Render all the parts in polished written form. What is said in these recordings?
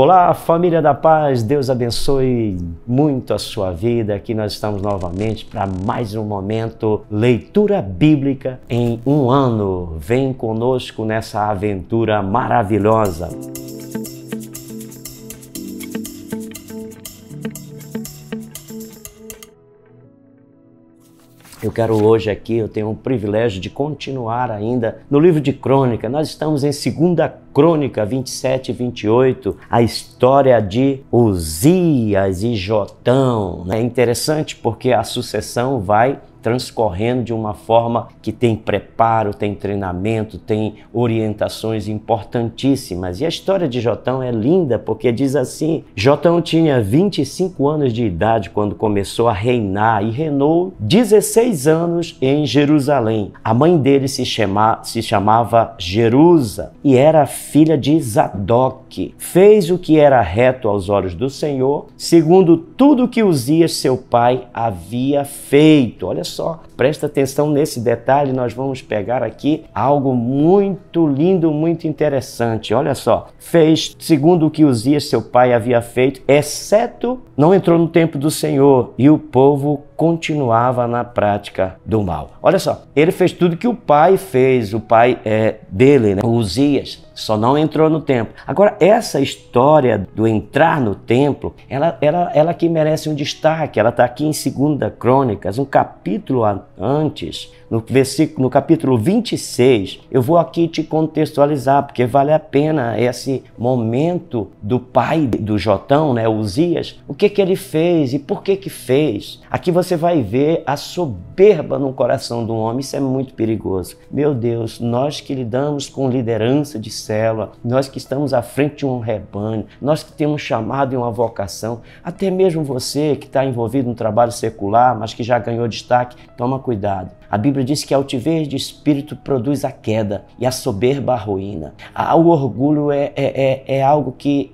Olá, família da paz, Deus abençoe muito a sua vida. Aqui nós estamos novamente para mais um momento leitura bíblica em um ano. Vem conosco nessa aventura maravilhosa. Eu quero hoje aqui, eu tenho o privilégio de continuar ainda no livro de Crônica. Nós estamos em 2 Crônica 27 e 28, a história de Uzias e Jotão. É interessante porque a sucessão vai transcorrendo de uma forma que tem preparo, tem treinamento, tem orientações importantíssimas. E a história de Jotão é linda porque diz assim: Jotão tinha 25 anos de idade quando começou a reinar e reinou 16 anos em Jerusalém. A mãe dele se chamava Jerusa e era filha de Zadok. Fez o que era reto aos olhos do Senhor, segundo tudo que Uzias, seu pai, havia feito. Olha só, presta atenção nesse detalhe, nós vamos pegar aqui algo muito lindo, muito interessante. Olha só, fez segundo o que Uzias, seu pai, havia feito, exceto não entrou no templo do Senhor, e o povo continuava na prática do mal. Olha só, ele fez tudo que o pai fez, o pai dele, né? Uzias, só não entrou no templo. Agora, essa história do entrar no templo, ela que merece um destaque. Ela está aqui em 2 Crônicas, um capítulo antes, no capítulo 26. Eu vou aqui te contextualizar, porque vale a pena esse momento do pai do Jotão, né, Uzias. O que ele fez e por que fez? Aqui você vai ver a soberba no coração do homem. Isso é muito perigoso. Meu Deus, nós que lidamos com liderança de célula, nós que estamos à frente de um rebanho, nós que temos um chamado e uma vocação, até mesmo você que está envolvido no trabalho secular, mas que já ganhou destaque, toma cuidado. A Bíblia diz que a altivez de espírito produz a queda e a soberba a ruína. O orgulho é algo que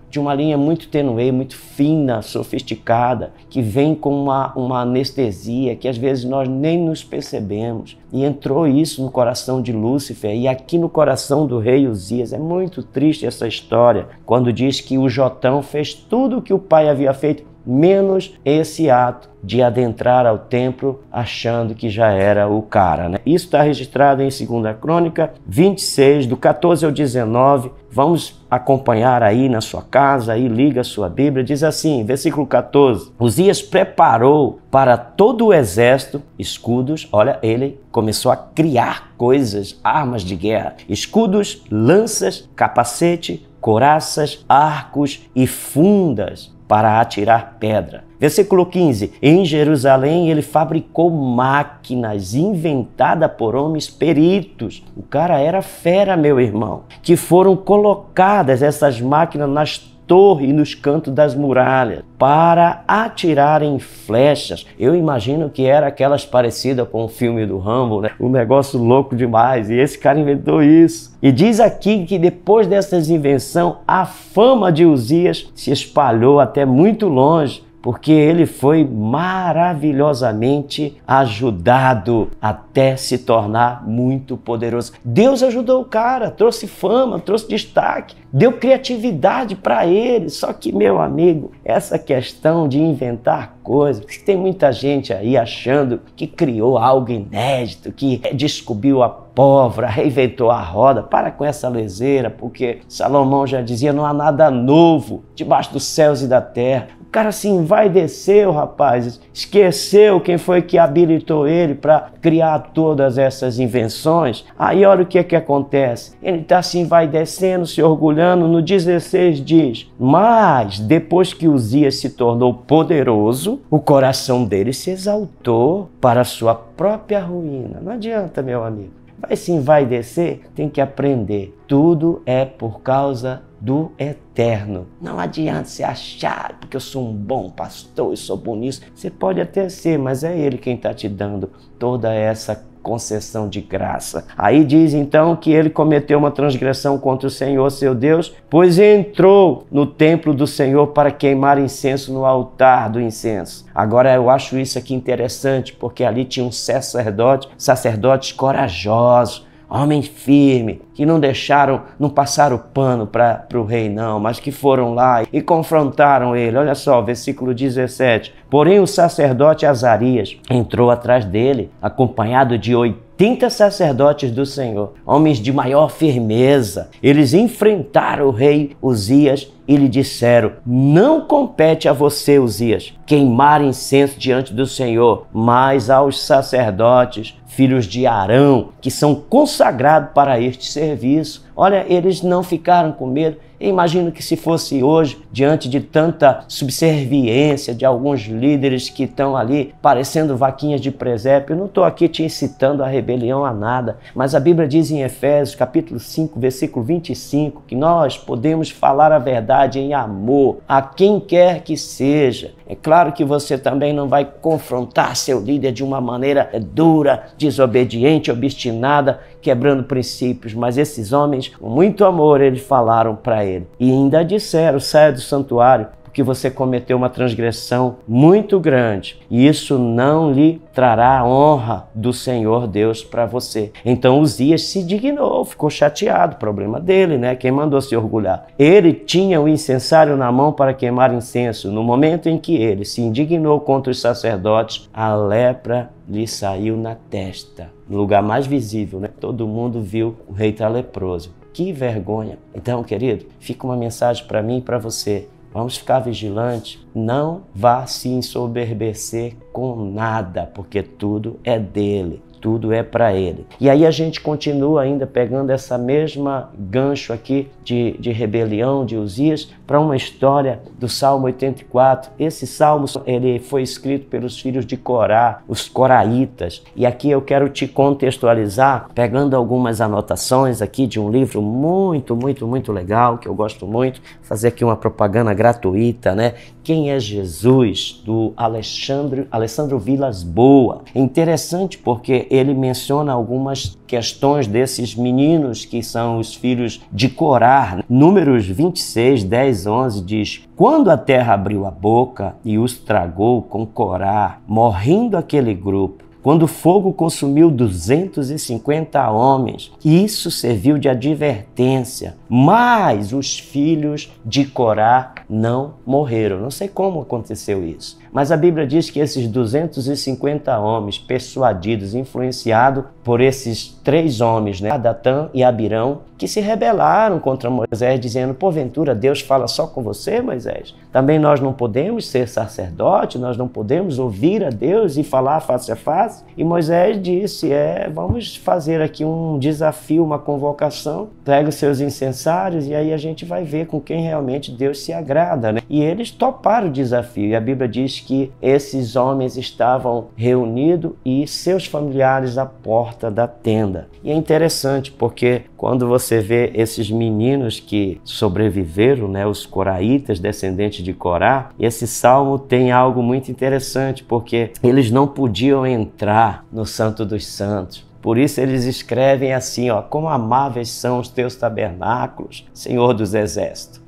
de uma linha muito tênue, muito fina, sofisticada, que vem com uma anestesia que às vezes nós nem nos percebemos. E entrou isso no coração de Lúcifer e aqui no coração do rei Uzias. É muito triste essa história, quando diz que o Jotão fez tudo o que o pai havia feito, menos esse ato de adentrar ao templo achando que já era o cara, né? Isso está registrado em 2 Crônica 26, do 14 ao 19. Vamos acompanhar aí na sua casa, aí liga a sua Bíblia. Diz assim, versículo 14: Uzias preparou para todo o exército escudos. Olha, ele começou a criar coisas, armas de guerra, escudos, lanças, capacete, couraças, arcos e fundas para atirar pedra. Versículo 15, em Jerusalém ele fabricou máquinas inventadas por homens peritos. O cara era fera, meu irmão, que foram colocadas essas máquinas nas torres e nos cantos das muralhas para atirarem flechas. Eu imagino que era aquelas parecidas com o filme do Rambo, né? Um negócio louco demais. E esse cara inventou isso. E diz aqui que depois dessas invenções, a fama de Uzias se espalhou até muito longe, porque ele foi maravilhosamente ajudado até se tornar muito poderoso. Deus ajudou o cara, trouxe fama, trouxe destaque, deu criatividade para ele. Só que, meu amigo, essa questão de inventar coisas, tem muita gente aí achando que criou algo inédito, que descobriu a pólvora, reinventou a roda. Para com essa leseira, porque Salomão já dizia, não há nada novo debaixo dos céus e da terra. O cara se envaideceu, rapaz, esqueceu quem foi que habilitou ele para criar todas essas invenções. Aí olha o que acontece, ele está se envaidecendo, se orgulhando. No 16 diz, mas depois que Uzias se tornou poderoso, o coração dele se exaltou para a sua própria ruína. Não adianta, meu amigo. Vai se envaidecer? Tem que aprender. Tudo é por causa do eterno. Não adianta você achar que eu sou um bom pastor, eu sou bom nisso. Você pode até ser, mas é Ele quem está te dando toda essa concessão de graça. Aí diz então que ele cometeu uma transgressão contra o Senhor, seu Deus, pois entrou no templo do Senhor para queimar incenso no altar do incenso. Agora eu acho isso aqui interessante, porque ali tinha um sacerdotes corajosos. homem firme, que não deixaram, não passaram pano para o rei não, mas que foram lá e confrontaram ele. Olha só, versículo 17. Porém o sacerdote Azarias entrou atrás dele, acompanhado de 80 sacerdotes do Senhor, homens de maior firmeza. Eles enfrentaram o rei Uzias e lhe disseram: não compete a você, Uzias, queimar incenso diante do Senhor, mas aos sacerdotes, filhos de Arão, que são consagrados para este serviço. Olha, eles não ficaram com medo. Eu imagino que se fosse hoje, diante de tanta subserviência de alguns líderes que estão ali parecendo vaquinhas de presépio, eu não estou aqui te incitando a rebelião a nada, mas a Bíblia diz em Efésios, capítulo 5, versículo 25, que nós podemos falar a verdade em amor a quem quer que seja. É claro que você também não vai confrontar seu líder de uma maneira dura, desobediente, obstinada, quebrando princípios, mas esses homens, com muito amor, eles falaram para ele. E ainda disseram: saia do santuário, porque você cometeu uma transgressão muito grande, e isso não lhe trará honra do Senhor Deus para você. Então Uzias se indignou, ficou chateado, problema dele, né? Quem mandou se orgulhar? Ele tinha o incensário na mão para queimar incenso. No momento em que ele se indignou contra os sacerdotes, a lepra lhe saiu na testa, no lugar mais visível, né? Todo mundo viu o rei tá leproso. Que vergonha! Então, querido, fica uma mensagem para mim e para você. Vamos ficar vigilantes, não vá se ensoberbecer com nada, porque tudo é dele, tudo é para ele. E aí a gente continua ainda pegando essa mesma gancho aqui de rebelião de Uzias para uma história do Salmo 84. Esse salmo ele foi escrito pelos filhos de Corá, os coraitas. E aqui eu quero te contextualizar, pegando algumas anotações aqui de um livro muito legal, que eu gosto muito, fazer aqui uma propaganda gratuita, né? Quem é Jesus, do Alessandro Vilas Boas. É interessante porque ele menciona algumas questões desses meninos que são os filhos de Corá. Números 26, 10, 11 diz: quando a terra abriu a boca e os tragou com Corá, morrendo aquele grupo, quando o fogo consumiu 250 homens, isso serviu de advertência, mas os filhos de Corá não morreram. Não sei como aconteceu isso, mas a Bíblia diz que esses 250 homens, persuadidos, influenciados por esses 3 homens, né, Datã e Abirão, que se rebelaram contra Moisés, dizendo: porventura Deus fala só com você, Moisés? Também nós não podemos ser sacerdote, nós não podemos ouvir a Deus e falar face a face? E Moisés disse: vamos fazer aqui um desafio, uma convocação, pega os seus incensários e aí a gente vai ver com quem realmente Deus se agrada, né? E eles toparam o desafio, e a Bíblia diz que esses homens estavam reunidos e seus familiares à porta da tenda. E é interessante porque quando você vê esses meninos que sobreviveram, né, os coraitas, descendentes de Corá, esse salmo tem algo muito interessante, porque eles não podiam entrar no Santo dos Santos. Por isso eles escrevem assim, ó: como amáveis são os teus tabernáculos, Senhor dos Exércitos.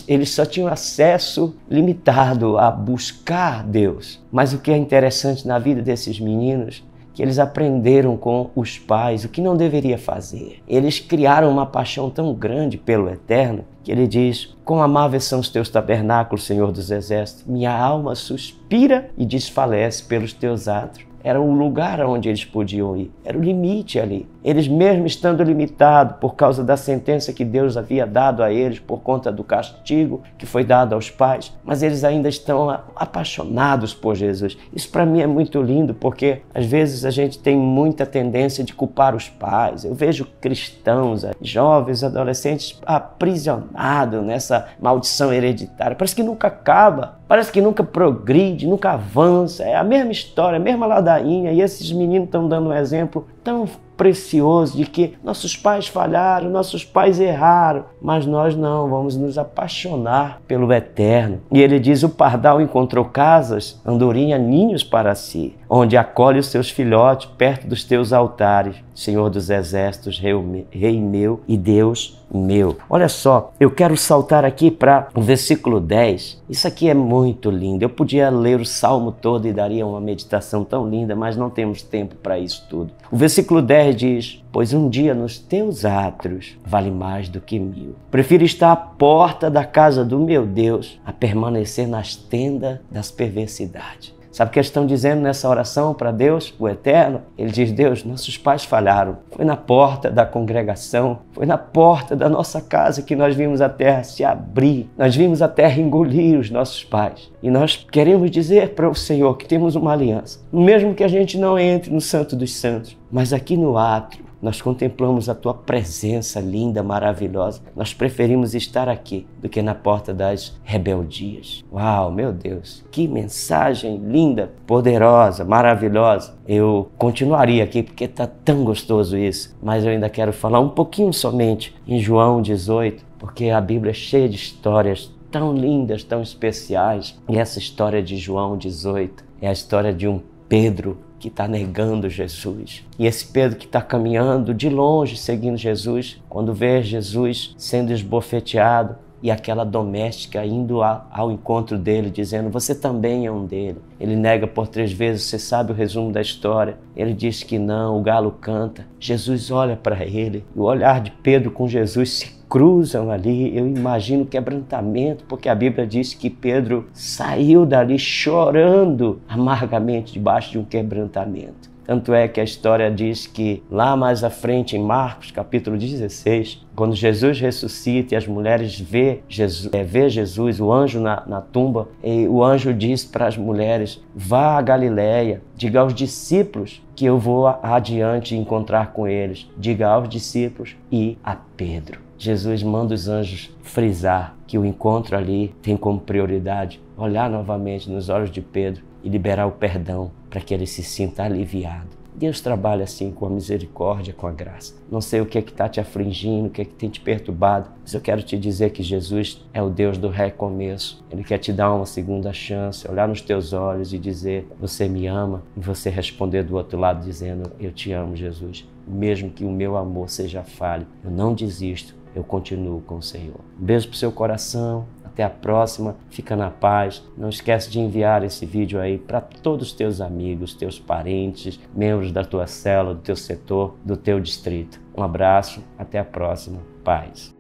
Eles só tinham acesso limitado a buscar Deus. Mas o que é interessante na vida desses meninos, que eles aprenderam com os pais o que não deveria fazer. Eles criaram uma paixão tão grande pelo Eterno, que ele diz: quão amáveis são os teus tabernáculos, Senhor dos Exércitos. Minha alma suspira e desfalece pelos teus átrios. Era o lugar onde eles podiam ir, era o limite ali. Eles mesmo estando limitados por causa da sentença que Deus havia dado a eles por conta do castigo que foi dado aos pais, mas eles ainda estão apaixonados por Jesus. Isso para mim é muito lindo, porque às vezes a gente tem muita tendência de culpar os pais. Eu vejo cristãos, jovens, adolescentes aprisionados nessa maldição hereditária. Parece que nunca acaba, parece que nunca progride, nunca avança. É a mesma história, a mesma ladainha, e esses meninos estão dando um exemplo tão precioso de que nossos pais falharam, nossos pais erraram, mas nós não, vamos nos apaixonar pelo Eterno. E ele diz: o pardal encontrou casas, andorinha ninhos para si. onde acolhe os seus filhotes perto dos teus altares, Senhor dos exércitos, Rei meu e Deus meu. Olha só, eu quero saltar aqui para o versículo 10. Isso aqui é muito lindo. Eu podia ler o Salmo todo e daria uma meditação tão linda, mas não temos tempo para isso tudo. O versículo 10 diz: pois um dia nos teus átrios vale mais do que 1000. Prefiro estar à porta da casa do meu Deus a permanecer nas tendas das perversidades. Sabe o que eles estão dizendo nessa oração para Deus, o Eterno? Ele diz: Deus, nossos pais falharam. Foi na porta da congregação, foi na porta da nossa casa que nós vimos a terra se abrir. Nós vimos a terra engolir os nossos pais. E nós queremos dizer para o Senhor que temos uma aliança. Mesmo que a gente não entre no Santo dos Santos, mas aqui no átrio, nós contemplamos a Tua presença linda, maravilhosa. Nós preferimos estar aqui do que na porta das rebeldias. Uau, meu Deus, que mensagem linda, poderosa, maravilhosa. Eu continuaria aqui porque está tão gostoso isso, mas eu ainda quero falar um pouquinho somente em João 18, porque a Bíblia é cheia de histórias tão lindas, tão especiais. E essa história de João 18 é a história de um Pedro que está negando Jesus. E esse Pedro que está caminhando de longe, seguindo Jesus, quando vê Jesus sendo esbofeteado e aquela doméstica indo ao encontro dele, dizendo: você também é um dele. Ele nega por 3 vezes, você sabe o resumo da história. Ele diz que não, o galo canta. Jesus olha para ele, e o olhar de Pedro com Jesus se cruzam ali. Eu imagino quebrantamento, porque a Bíblia diz que Pedro saiu dali chorando amargamente debaixo de um quebrantamento. Tanto é que a história diz que lá mais à frente, em Marcos, capítulo 16, quando Jesus ressuscita e as mulheres vê Jesus, o anjo na tumba, e o anjo diz para as mulheres: vá a Galileia, diga aos discípulos que eu vou adiante encontrar com eles. Diga aos discípulos e a Pedro. Jesus manda os anjos frisar que o encontro ali tem como prioridade olhar novamente nos olhos de Pedro e liberar o perdão para que ele se sinta aliviado. Deus trabalha assim com a misericórdia, com a graça. Não sei o que está te afligindo, o que tem te perturbado, mas eu quero te dizer que Jesus é o Deus do recomeço. Ele quer te dar uma segunda chance, olhar nos teus olhos e dizer: você me ama, e você responder do outro lado dizendo: eu te amo, Jesus. Mesmo que o meu amor seja falho, eu não desisto, eu continuo com o Senhor. Um beijo pro seu coração. Até a próxima, fica na paz. Não esquece de enviar esse vídeo aí para todos os teus amigos, teus parentes, membros da tua célula, do teu setor, do teu distrito. Um abraço, até a próxima. Paz.